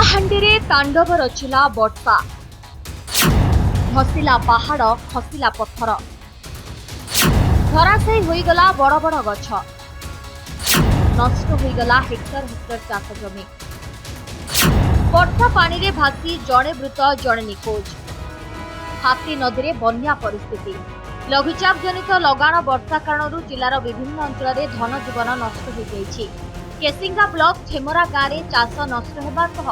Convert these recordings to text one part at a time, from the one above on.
କଳାହାଣ୍ଡି ରେ ତାଣ୍ଡବ ରଚିଲା ବର୍ଷା ଧସିଲା ପାହାଡ଼ ଖସିଲା ପଥର ଧରାଶାୟୀ ହୋଇଗଲା ବଡ଼ ବଡ଼ ଗଛ ନଷ୍ଟ ହୋଇଗଲା ହେକ୍ଟର ହେକ୍ଟର ଚାଷ ଜମି ବର୍ଷା ପାଣିରେ ଭାସି ଜଣେ ମୃତ ଜଣେ ନିଖୋଜ ହାତୀ ନଦୀରେ ବନ୍ୟା ପରିସ୍ଥିତି ଲଘୁଚାପ ଜନିତ ଲଗାଣ ବର୍ଷା କାରଣରୁ ଜିଲ୍ଲାର ବିଭିନ୍ନ ଅଞ୍ଚଳରେ ଧନଜୀବନ ନଷ୍ଟ ହୋଇଯାଇଛି। କେସିଙ୍ଗା ବ୍ଲକ ଠେମରା ଗାଁରେ ଚାଷ ନଷ୍ଟ ହେବା ସହ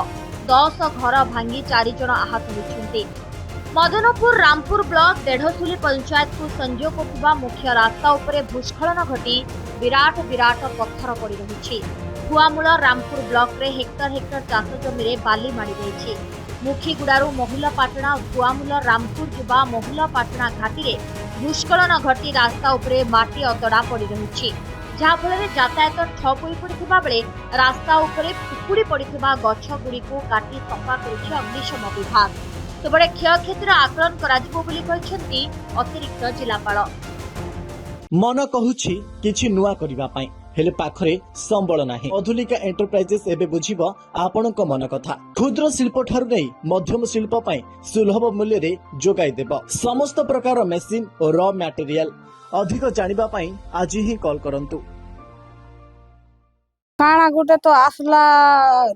10 ଘର ଭାଙ୍ଗି 4 ଜଣ ଆହତ ହୋଇଛନ୍ତି। ମଦନପୁର ରାମପୁର ବ୍ଲକ ଦେଢସୁଲି ପଞ୍ଚାୟତକୁ ସଂଯୋଗ କରୁଥିବା ମୁଖ୍ୟ ରାସ୍ତା ଉପରେ ଭୂସ୍ଖଳନ ଘଟି ବିରାଟ ପଥର ପଡ଼ି ରହିଛି। କୁଆମୂଳ ରାମପୁର ବ୍ଲକରେ ହେକ୍ଟର ହେକ୍ଟର ଚାଷ ଜମିରେ ବାଲି ମାଡ଼ି ଯାଇଛି। ମୁଖିଗୁଡାରୁ ମହୁଲପାଟଣା ଓ କୁଆମୂଳ ରାମପୁର ଯିବା ମହୁଲପାଟଣା ଘାଟିରେ ଭୂସ୍ଖଳନ ଘଟି ରାସ୍ତା ଉପରେ ମାଟି ଅତଡ଼ା ପଡ଼ି ରହିଛି, ଯାହାଫଳରେ ଯାତାୟାତ ଠପ୍ ହୋଇପଡ଼ିଥିବା ବେଳେ ରାସ୍ତା ଉପରେ ଉପୁଡ଼ି ପଡ଼ିଥିବା ଗଛଗୁଡ଼ିକୁ କାଟି ସଫା କରୁଛି ଅଗ୍ନିଶମ ବିଭାଗ। ସେପଟେ କ୍ଷୟକ୍ଷତିର ଆକଳନ କରାଯିବ ବୋଲି କହିଛନ୍ତି ଅତିରିକ୍ତ ଜିଲ୍ଲାପାଳ। मन कहुछि किछि नुआ करिबा पई हेले पाखरे संबल नाही। अधुलिका एंटरप्राइजेस एबे बुझिबो आपणक मन कथा। क्षुद्र शिल्प ठारु नै मध्यम शिल्प पई सुलभ मूल्य रे जोगाई देबो समस्त प्रकार मेसिन और रॉ मटेरियल। अधिक जानिबा पई आज ही कॉल करंतु। काना गुटे तो आसला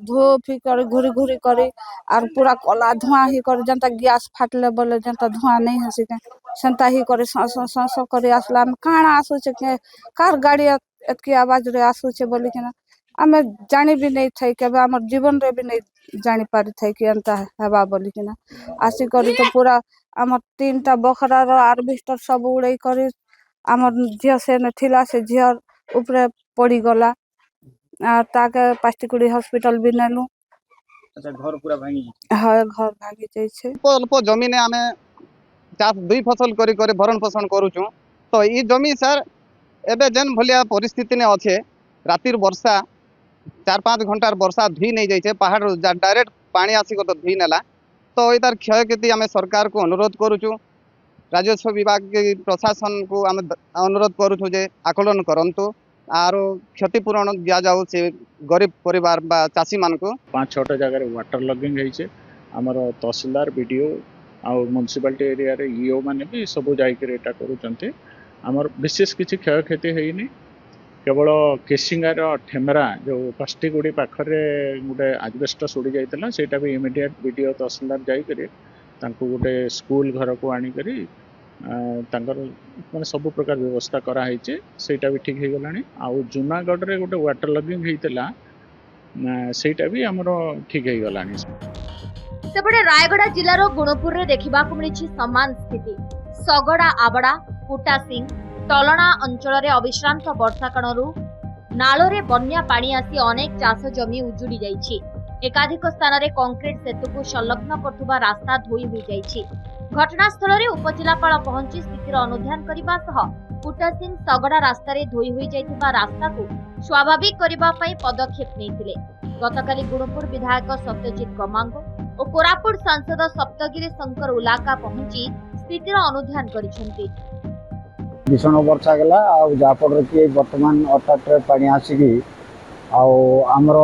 धोफी कर घुरी घुरी करी और पूरा कला धुआं ही कर जनता गैस फाटले बोले जनता धुआं नहीं हसी के संता ही करे सस करे आसला में काना आसु छे के कार गाड़ी एतकी आवाज रे आसु छे बोली के आमे जानी भी नहीं थई के हमर जीवन रे भी नहीं जानी पारी थई कि अंता हवा बोली के आसी करी तो पूरा हमर 3टा बखरा रो हार्वेस्टर सब उड़े करी हमर झिया से न थिला से झिया ऊपर पड़ी गला ताके पास्टिकुड़ी हॉस्पिटल भी नेलु। अच्छा घर पूरा भांगी हां घर भागी जाय छे। अल्प जमीन आमे चाष 2 फसल करी करी भरण पोषण करूछु। तो ई जमी सर एबे जेन भलिया परिस्थिति ने अच्छे रातिर वर्षा 4-5 घंटार वर्षा धुई नहीं जाइए पहाड़ डायरेक्ट पानी आसिक तो धुई नेला। तो इतार क्षयक्षति आम सरकार को अनुरोध करूछु। राजस्व विभाग के प्रशासन को आम अनुरोध करूछु जे आकलन करंतु आरो क्षतिपूरण दिया जाऊ से गरीब परिवार बा चाषी मान को। 5-6 जगह वाटर लगिंग है आमर तहसीलदार बीडीओ आ म्युनिसिपालिटी एरिया रे ईओ माने भी सब जाइकर एटा करूचंते। आमर विशेष किसी क्षयक्षति हैनी, केवल केसिंगार ठेमरा जो पास्टिगुड़ी पाखरे गोटे आजबेस्टस उड़ी जाइतला सेटा भी इमिडिएट बीडीओ तहसीलदार जाइकर तांको गोटे स्कूल घर को आनी करी तांकर माने सब प्रकार व्यवस्था करा हैचे सेटा भी ठीक हो गलानी। आ जूनागढ़ रे गोटे वाटर लगिंग हेइतला सेटा भी हमरो ठीक हो गलानी। सेपटे रायगड़ा जिलार गुणपुर रे देखिबाकु मिलिछि समान स्थिति। सगड़ा आबड़ा कुटासिंग टलना अंचल रे अविश्रांत वर्षा कारणरू नाଳରେ बन्या पानी आसी अनेक चाष जमी उजुड़ी जाइछि। एकाधिक स्थान रे कंक्रीट सेतु को संलग्न करथुबा रास्ता धोई होई जाइछि। घटनास्थल रे उपजिलापाल पहुंची स्थितिर अनुध्यान करबा सह कुटासिंग सगड़ा रास्ता रे धोई होई जाइथिबा रास्ता को स्वाभाविक करबा पई पदक्षेप नेथिले। गतकाली गुणपुर विधायक सत्यजित गमांग और कोरापुट सांसद सप्तगिरी शंकर उलाका पहुंची स्थितिर अनुध्यान करिसेंती। भीषण वर्षा गला जाफल कि बर्तमान अर्थात पानी आसिकी आमर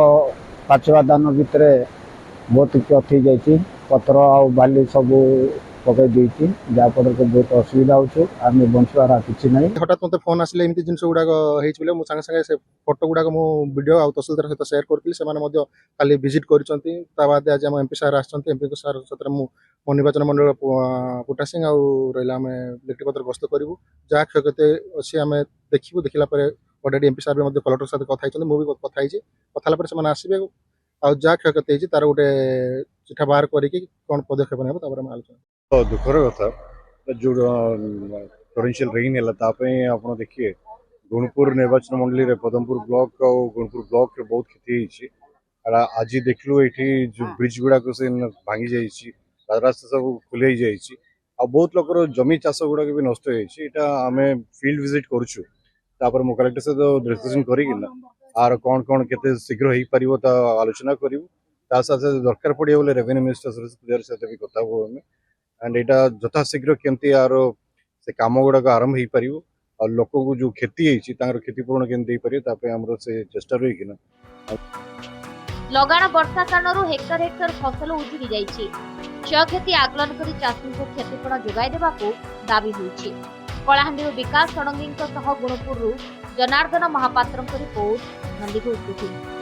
पाचवा दान भितर बहुत क्षति जाइए। पथर आ बाली सब पकई देती जहाँफल बहुत असुविधा होमें बचार कि ना। हठात मत फोन आसिले एमती जिन गुड़ाक हो सागे सागे से फोटो गुड़ाक मु वीडियो आ तहसीलदार सहित सेयार करी से खाली विजिट कर आज एमपी सार आमपी सार सहित मो निर्वाचन मंडल कुटासिंग रहा आम व्यक्तिगत गस्त करूँ जहाँ क्षयक्षति अच्छी आम देखू देखला अलरेडी एमपी सार भी कलेक्टर सहित कथा मुझे कथा से आसवे आ जहाँ क्षयक्षति तार गोटे चिठा बाहर करके कौन पदक्षेप ने आलोचना। दुखर कथा जो टोरेंशियल रेन है आप देखिए गुणपुर निर्वाचन मंडली पदमपुर ब्लॉक और गुणपुर ब्लॉक बहुत क्षति आज देखलु ये जो ब्रिज गुड़ाक से भांगी जाइए रास्ता सब खुले बहुत लोकर जमी चाष गुड़ाक भी नष्ट होमें फील्ड विजिट करुँ मो कलेक्टर सहित डिस्कसन करना आर कौन कौन केते शीघ्र हो पार आलोचना करूँ साथ दरकार पड़े बोले रेवेन्यू मिनिस्टर सुरेश पूजार सहित भी कथा हो एंड यहाँ यथाशीघ्र केमती यार से कम गुड़ाक आरंभ हो पार और लोक को जो क्षति क्षतिपूरण केमती आमर से चेष्टा रही। लगाण वर्षा कारण हेक्टर हेक्टर फसल उजुड़ी जाइछि। क्षयक्षति आकलन करी चाषी को क्षतिपूरण जोगाई देबाकू दाबी होइछि। कलाहांडी विकास षडंगी गुणुपुर जनार्दन महापात्र रिपोर्ट नंदीघोष।